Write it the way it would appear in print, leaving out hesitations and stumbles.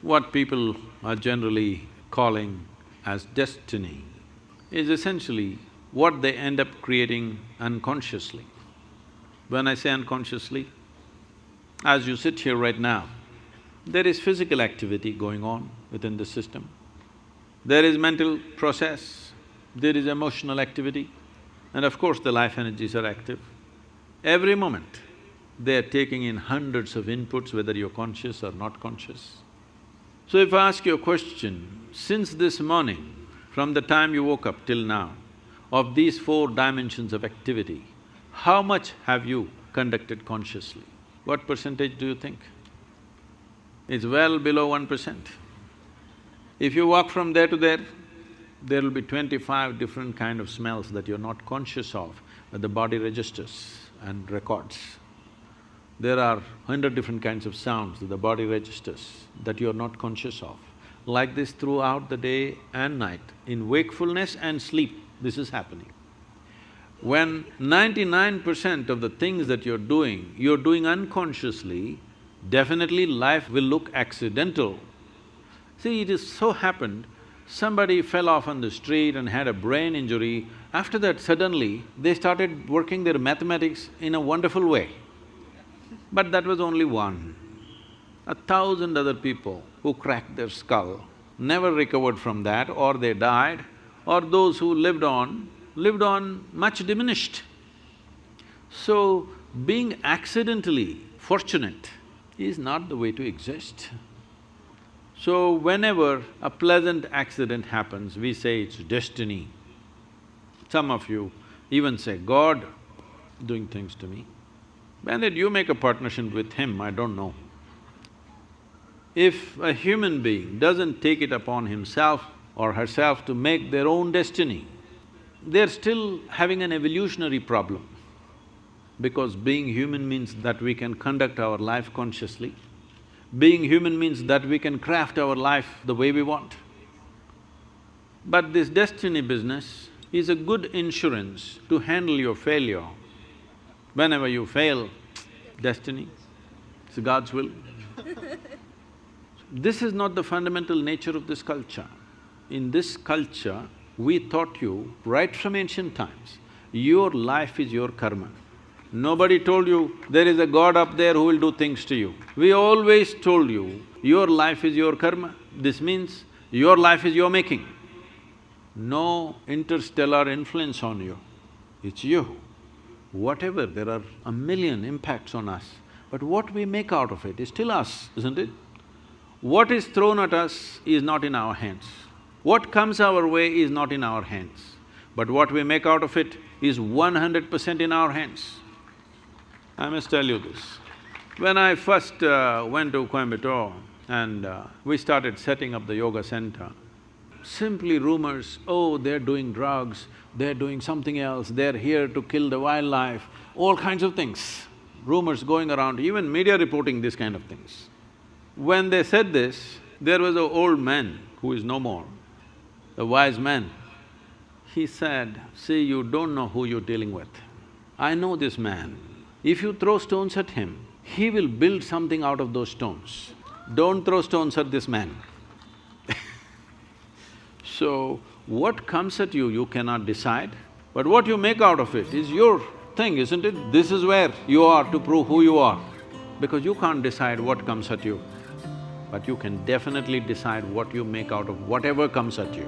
What people are generally calling as destiny is essentially what they end up creating unconsciously. When I say unconsciously, as you sit here right now, there is physical activity going on within the system. There is mental process, there is emotional activity, and of course the life energies are active. Every moment, they are taking in hundreds of inputs, whether you're conscious or not conscious. So if I ask you a question, since this morning, from the time you woke up till now, of these four dimensions of activity, how much have you conducted consciously? What percentage do you think? It's well below 1%. If you walk from there to there, there will be 25 different kind of smells that you're not conscious of, but the body registers and records. There are 100 different kinds of sounds that the body registers that you're not conscious of. Like this throughout the day and night, in wakefulness and sleep, this is happening. When 99% of the things that you're doing unconsciously, definitely life will look accidental. See, it has so happened, somebody fell off on the street and had a brain injury. After that, suddenly, they started working their mathematics in a wonderful way. But that was only one. 1,000 other people who cracked their skull never recovered from that, or they died, or those who lived on much diminished. So, being accidentally fortunate is not the way to exist. So, whenever a pleasant accident happens, we say it's destiny. Some of you even say, God doing things to me. When did you make a partnership with him? I don't know. If a human being doesn't take it upon himself or herself to make their own destiny, they're still having an evolutionary problem. Because being human means that we can conduct our life consciously. Being human means that we can craft our life the way we want. But this destiny business is a good insurance to handle your failure. Whenever you fail, destiny, it's God's will. This is not the fundamental nature of this culture. In this culture, we taught you right from ancient times, your life is your karma. Nobody told you, there is a God up there who will do things to you. We always told you, your life is your karma. This means your life is your making. No interstellar influence on you, it's you. Whatever, there are a million impacts on us, but what we make out of it is still us, isn't it? What is thrown at us is not in our hands. What comes our way is not in our hands. But what we make out of it is 100% in our hands. I must tell you this. When I first went to Coimbatore and we started setting up the yoga center, simply rumors, oh, they're doing drugs, they're doing something else, they're here to kill the wildlife, all kinds of things. Rumors going around, even media reporting these kind of things. When they said this, there was an old man who is no more, a wise man. He said, see, you don't know who you're dealing with. I know this man. If you throw stones at him, he will build something out of those stones. Don't throw stones at this man. So, what comes at you, you cannot decide, but what you make out of it is your thing, isn't it? This is where you are to prove who you are, because you can't decide what comes at you, but you can definitely decide what you make out of whatever comes at you.